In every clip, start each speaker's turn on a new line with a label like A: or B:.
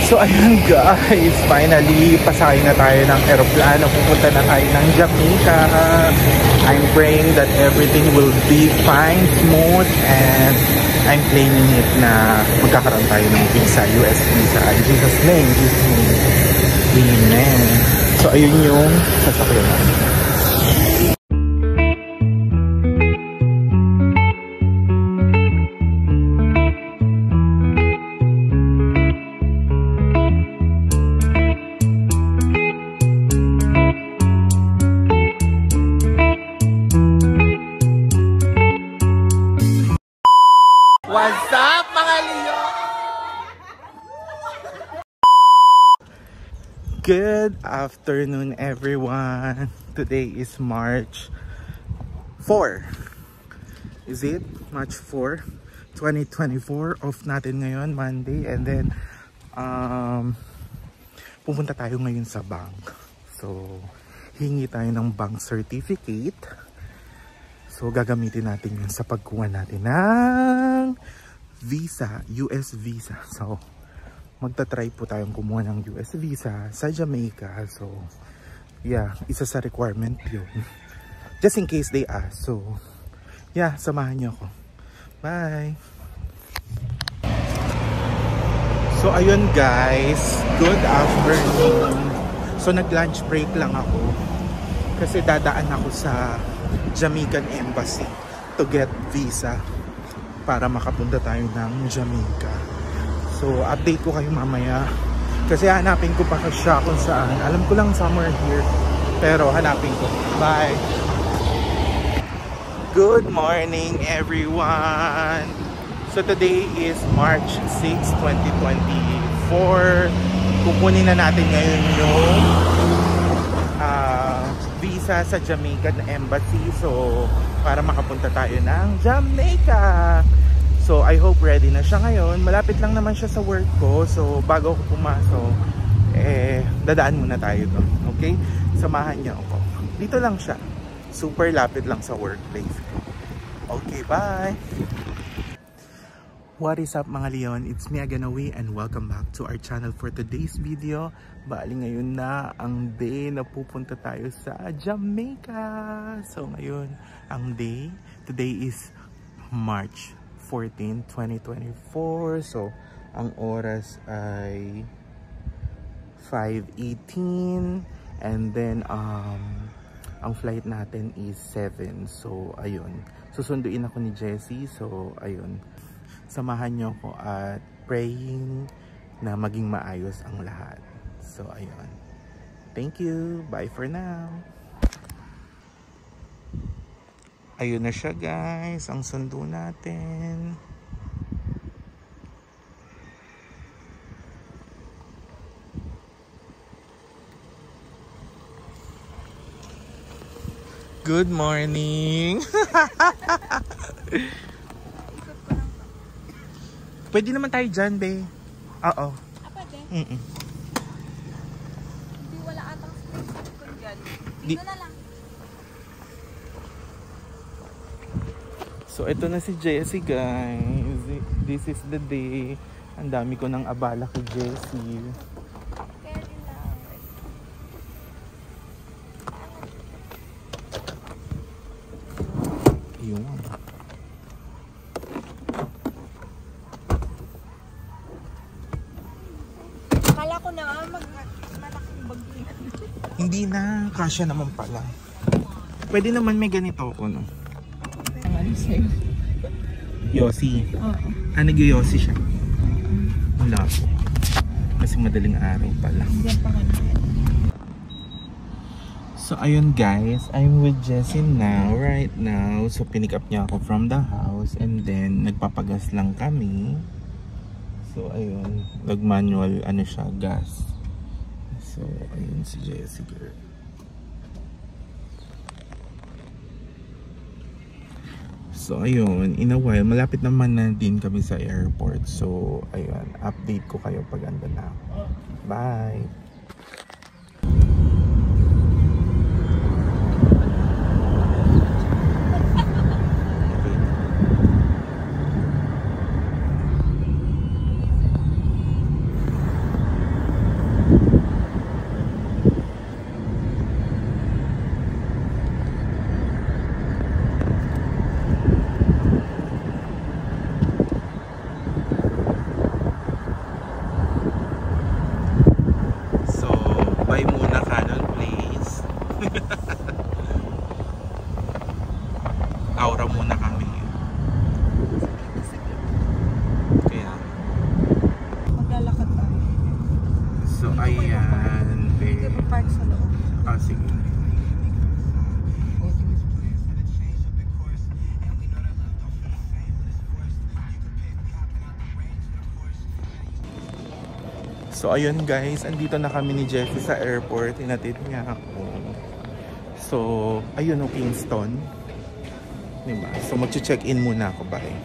A: So ayun guys, finally pasakay na tayo ng eroplano, pupunta na tayo ng Jamaica. I'm praying that everything will be fine, smooth, and I'm claiming it na magkakaroon tayo ng visa, US visa. In Jesus name, amen. So ayun yung sasakyan natin. What's up mga Leo? Good afternoon everyone. Today is March 4. Is it? March 4, 2024. Off natin ngayon, Monday. And then pupunta tayo ngayon sa bank. So hingi tayo ng bank certificate. So gagamitin natin yun sa pagkuha natin ng visa, US visa. So magta-try po tayong kumuha ng US visa sa Jamaica. So yeah, isa sa requirement yun. Just in case they ask. So yeah, samahan niyo ako. Bye! So ayun guys, good afternoon. So nag-lunch break lang ako kasi dadaan ako sa Jamaican Embassy to get visa para makapunta tayo ng Jamaica. So update ko kayo mamaya kasi hanapin ko pa siya kung saan. Alam ko lang somewhere here pero hanapin ko. Bye! Good morning everyone! So today is March 6, 2024. Kukunin na natin ngayon yung visa sa Jamaican Embassy. So para makapunta tayo ng Jamaica. So I hope ready na siya ngayon. Malapit lang naman siya sa work ko. So bago ako pumasok, dadaan muna tayo doon. Okay? Samahan niyo ako. Dito lang siya. Super lapit lang sa workplace ko. Okay, bye! What is up mga Leon? It's me Aganawi and welcome back to our channel for today's video. Bali ngayon na ang day na pupunta tayo sa Jamaica. So ngayon ang day, today is March 14, 2024. So ang oras ay 5:18 and then ang flight natin is 7. So ayun, susunduin ako ni Jessie. So ayun, samahan nyo ko at praying na maging maayos ang lahat. So ayun, thank you, bye for now. Ayun na siya guys, ang sundo natin. Good morning. Pwede naman tayo dyan, be. Oo.
B: Pwede?
A: Hindi
B: wala atang space ko dyan. Dito na lang.
A: So, ito na si Jessie, guys. This is the day. Ang dami ko ng abala kay Jessie. Yun.
B: Kala ko na malaking bagay.
A: Hindi na, kasya naman pala. Pwede naman may ganito ako, no? Yossi. Ano Yossi siya? Wala po. Kasi madaling araw pala. So ayun guys, I'm with Jessie now, right now. So pinick up niya ako from the house and then nagpapagas lang kami. So ayun, nag-manual ano siya, gas. So ayun si Jessie girl. So ayun, in a while, malapit naman na din kami sa airport. So ayun, update ko kayo pag anda na. Bye! So ayun guys, andito na kami ni Jeffy sa airport. Hinatid niya ako. So ayun o, Kingston. Diba? So mag-check-in muna ako, bye.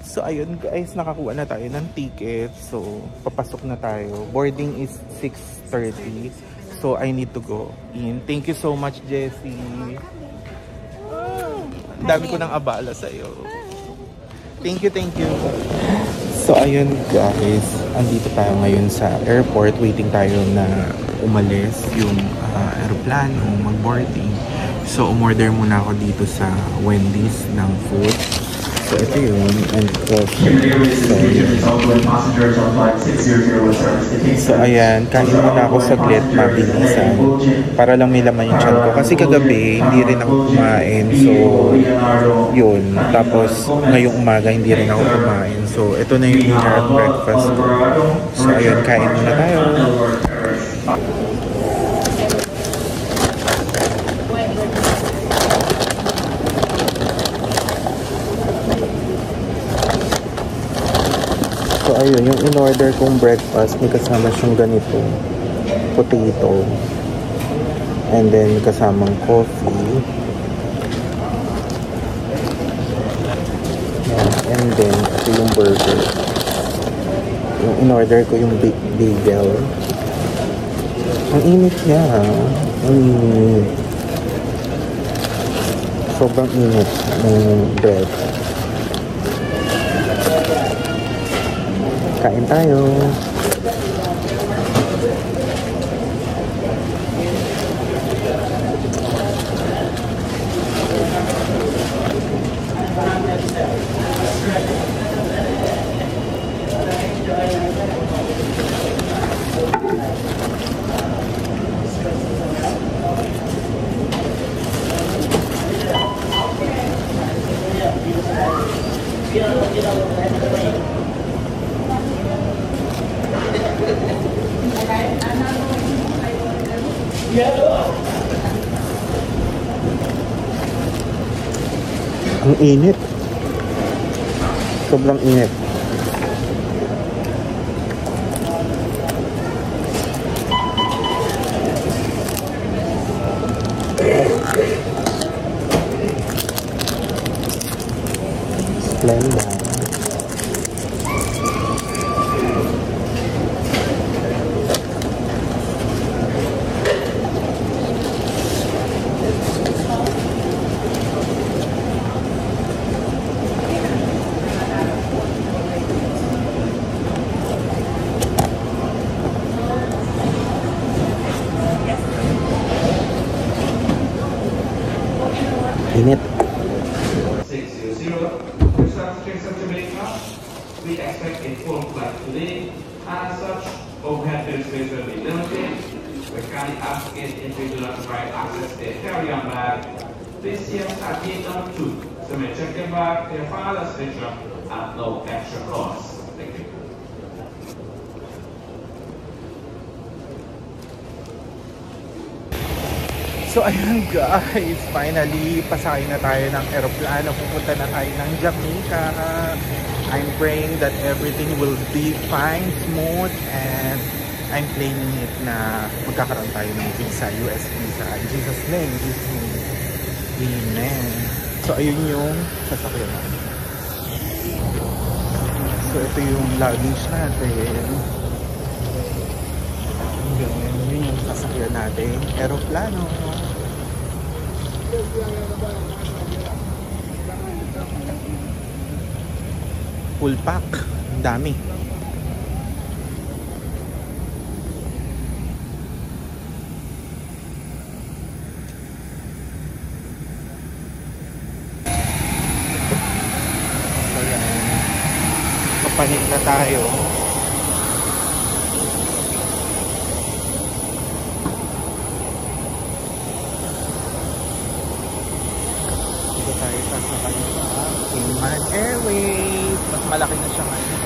A: So ayun guys, nakakuha na tayo ng ticket. So papasok na tayo. Boarding is 6:30. So I need to go in. Thank you so much, Jessie. Ang dami ko nang abala sa'yo. Thank you, thank you. So ayun guys, andito tayo ngayon sa airport. Waiting tayo na umalis yung aeroplano, mag-boarding. So umorder muna ako dito sa Wendy's ng food. So ito yun, and coffee. So ayan, kain muna ako saglit, mabilisan. Para lang may laman yung tiyan ko. Kasi kagabi, hindi rin ako kumain. So yun, tapos ngayong umaga, hindi rin ako kumain. So ito na yung dinner at breakfast ko. So ayun, kain muna tayo. So ayun, yung in-order kong breakfast, may kasama siyang ganito, potato, and then kasamang coffee, and then ito yung burger. Yung in-order ko yung bagel. Ang init niya, ang init. Sobrang init ng bread. Kain tayo. Ang init. Sobrang init. Splenda. Init.
C: 600. We expect a full flight today. As such, overhead space will be limited. We kindly ask if you do not provide access to a carry-on bag. Please see us at gate number 2. So may check your bag to your final station at no extra cost. Thank you.
A: So ayun guys, finally pasakay na tayo ng aeroplano, pupunta na tayo ng Jamaica. I'm praying that everything will be fine, smooth, and I'm claiming it na magkakaroon tayo ng visa, US visa. In Jesus' name, Amen. So ayun yung sasakyan natin. So ito yung luggage natin. Yun yung sasakyan natin, aeroplano. Full pack, dami. So yan, kapanik na tayo. Tayo sasakay sa Cayman Airways. Mas malaki na siya ngayon.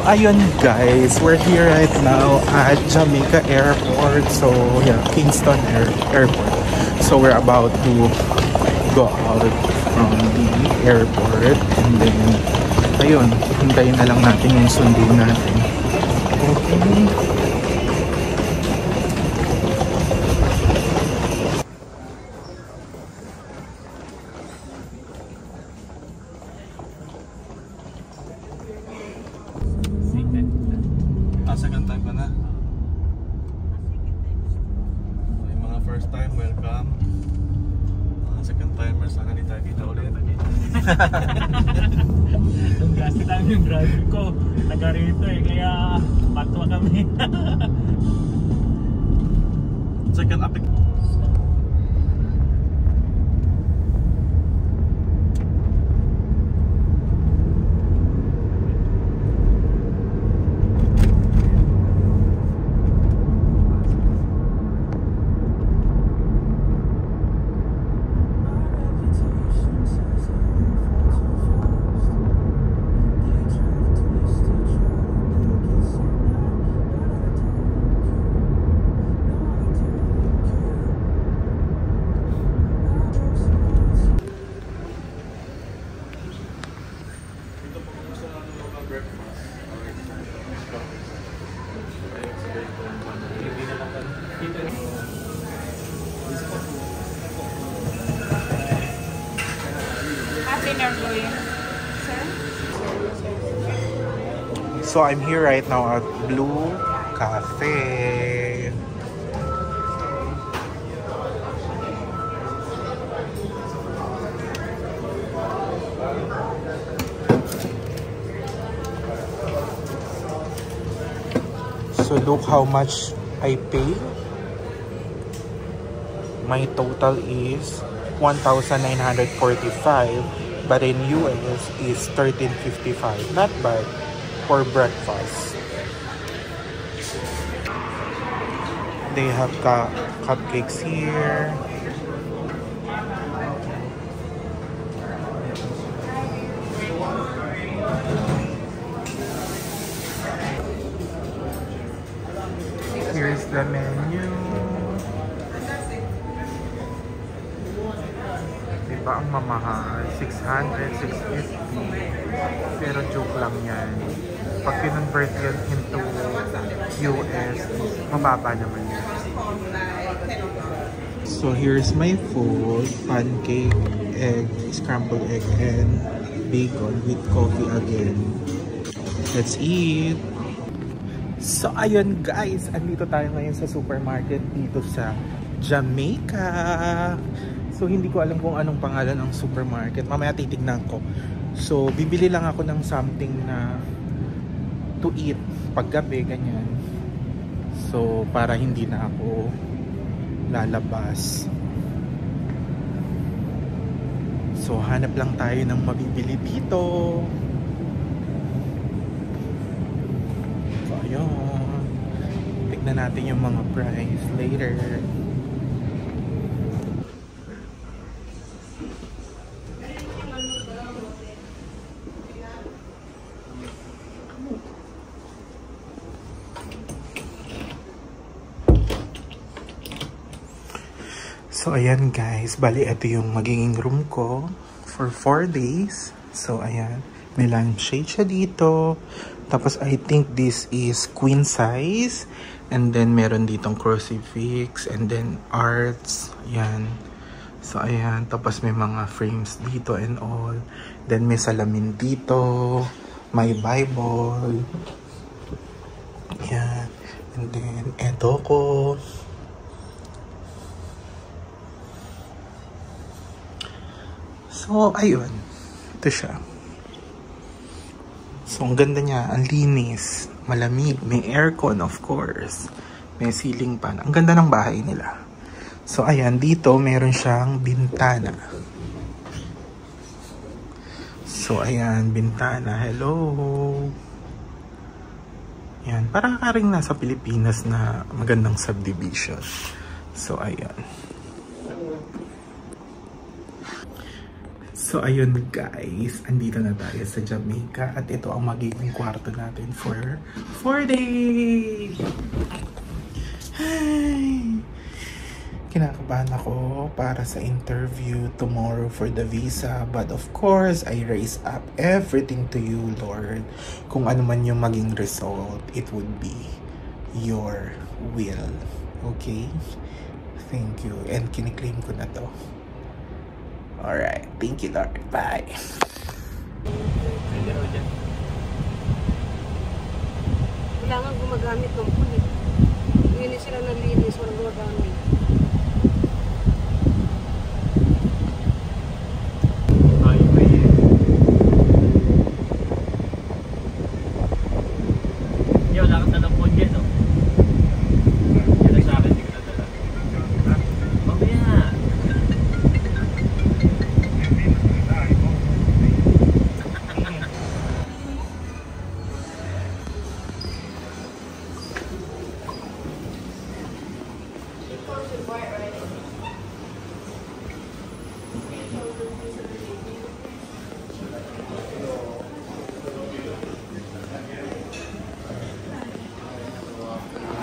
A: ayun guys, we're here right now at Jamaica Airport. So yeah, Kingston Airport. So we're about to go out from the airport. And then, ayun, hintayin na lang natin yung sundo natin. Okay. Second time ka na? Okay, mga first time, welcome. Mga second timers, sana di tayo kita ulit.
D: Yung gasti tayo yung driver ko, taga rito kaya patwa kami.
A: Second apik. So I'm here right now at Blue Cafe. So look how much I pay. My total is 1,945, but in US is 1,355. Not bad for breakfast. They have cupcakes here. Here's the menu. Diba ang mamahal? 600, 650. Pero joke lang yan. Pag kinonvert yun into US, mababa naman yun. So here's my food. Pancake, egg, scrambled egg, and bacon with coffee again. Let's eat! So ayun guys, andito tayo ngayon sa supermarket dito sa Jamaica. So hindi ko alam kung anong pangalan ng supermarket. Mamaya titignan ko. So bibili lang ako ng something na to eat paggabi, ganyan. So para hindi na ako lalabas. So hanap lang tayo ng mabibili dito. So ayun, tignan natin yung mga price later. So ayan guys, bali ito yung magiging room ko for 4 days. So ayan, may lampshade siya dito. Tapos I think this is queen size. And then meron ditong crucifix and then arts. Ayan. So ayan, tapos may mga frames dito and all. Then may salamin dito. May Bible. Ayan. And then eto ko. So, ayun. Ito siya. So, ang ganda niya. Ang linis. Malamig. May aircon, of course. May ceiling fan. Ang ganda ng bahay nila. So, ayan. Dito, meron siyang bintana. So, ayan. Bintana. Hello. Ayan. Para ka rin nasa Pilipinas na magandang subdivision. So, ayan. So ayun guys, andito na tayo sa Jamaica at ito ang magiging kwarto natin for 4 days! Hi! Kinakabahan ako para sa interview tomorrow for the visa, but of course, I raise up everything to you, Lord. Kung ano man yung maging result, it would be your will. Okay? Thank you. And kiniklaim ko na to. Alright. Thank you, Lord. Bye.
E: Kailangan gumagamit ng pulit. Linis sila ng linis, walang gumagamit.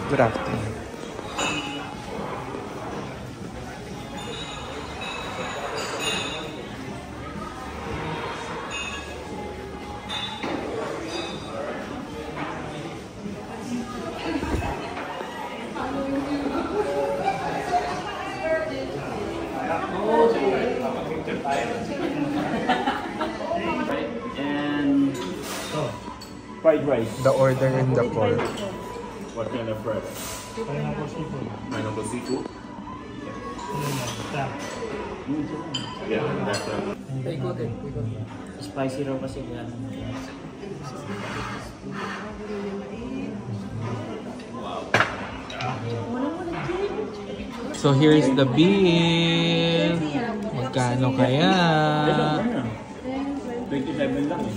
A: Good afternoon.
D: And fried rice.
A: The order in the call.
D: What kind of fried rice? Pineapple seafood. Yeah, that's
F: Spicy raw kasi yan.
A: So here's the bill. Magkano kaya?
D: 27 lang eh.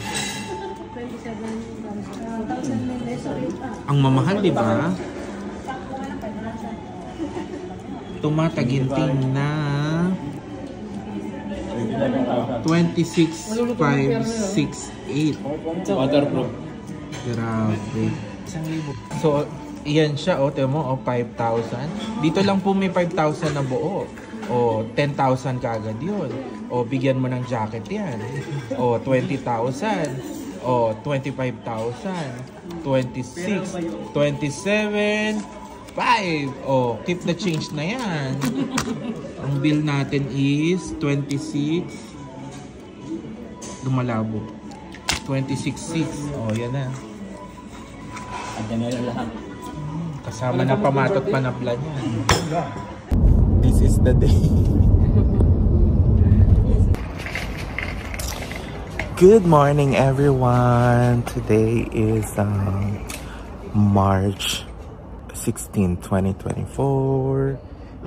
A: Ang mamahal, di ba? Tumataginting na 26,568.
D: Waterproof.
A: Grabe. So, iyan siya, oh, tingnan mo, oh, 5,000. Dito lang po may 5,000 na buo. O, 10,000 kagad yun. O, bigyan mo ng jacket yan. O, 20,000. O, 25,000. 26, 27, 5. O, keep the change na yan. Ang bill natin is 26. Lumalabo. 26,6. O, yan na.
F: Andiyan na lahat.
A: Kasama na pamatot panapla niya. This is the day. Good morning everyone. Today is March 16, 2024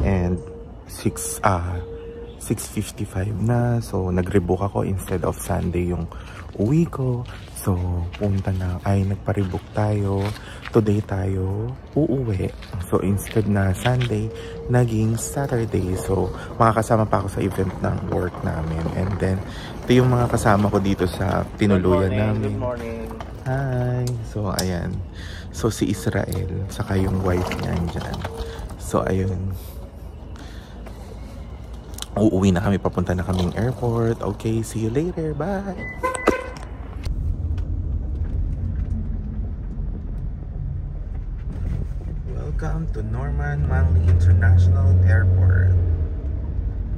A: and 6:55 na. So nag-rebook ako instead of Sunday yung uwi ko. So nagpa-rebook tayo. Today tayo uuwi. So instead na Sunday, naging Saturday. So makakasama pa ako sa event ng work namin. And then ito yung mga kasama ko dito sa tinuluyan namin.
D: Good morning.
A: Hi. So ayan. So si Israel, saka yung wife niya andyan. So ayun. Uuwi na kami, papunta na kaming airport. Okay, see you later. Bye. Welcome to Norman Manley International Airport,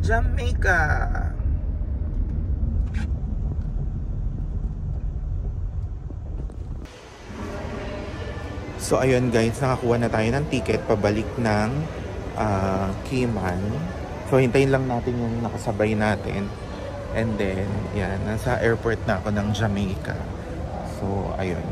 A: Jamaica. So ayun guys, nakakuha na tayo ng ticket pabalik ng Cayman. So hintayin lang natin yung nakasabay natin. And then, yan, nasa airport na ako ng Jamaica. So ayun.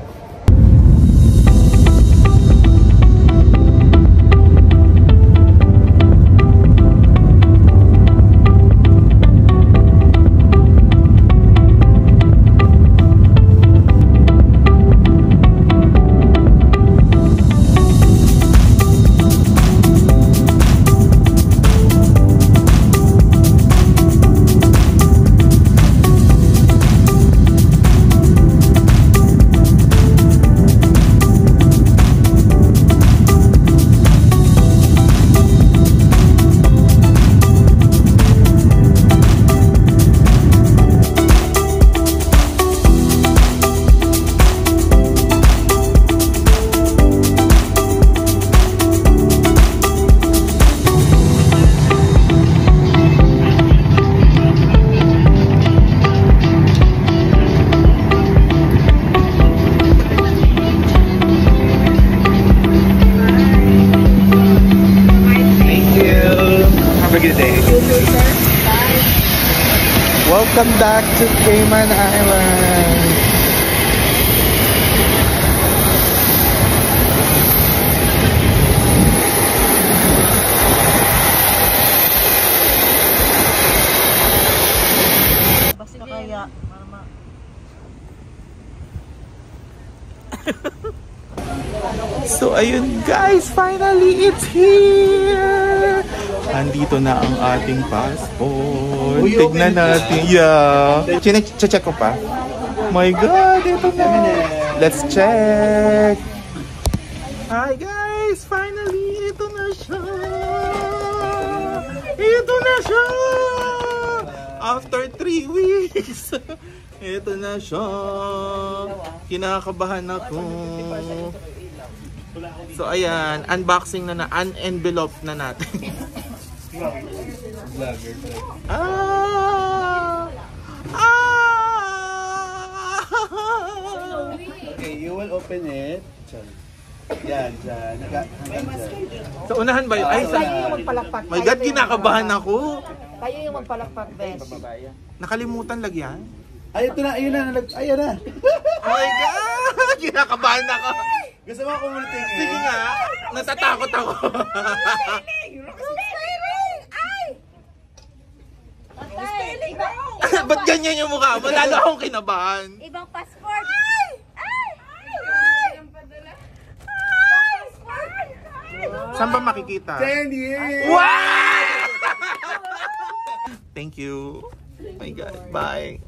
C: Have a good day.
A: Welcome back to Cayman Island.
B: Kaya,
A: So ayun guys, finally it's here! Andito na ang ating passport. Tignan natin. Yeah. Check ko pa. My God, ito na. Let's check. Hi guys, finally ito na siya. Ito na siya. After 3 weeks. Ito na siya. Kinakabahan ako. So ayan, unboxing na un-envelope na natin.
G: Okay, you will open it. Yan, dyan. Hanggang dyan.
A: So unahan ba yun? Ay,
B: kayo yung magpalakpak.
A: my God, kinakabahan ako.
B: Kayo yung magpalakpak, best.
A: Nakalimutan lagyan.
G: Ay, ito na, ayun na. Ayun na.
A: Oh my God, kinakabahan ako.
G: Gusto mo akong ulitin eh?
A: Sige nga, natatakot ako. Ba't ganyan yung mukha mo? Lalo akong kinabahan.
B: Ibang passport.
A: Saan ba makikita?
G: 10 years!
A: Wow! Thank you. Oh my God, bye.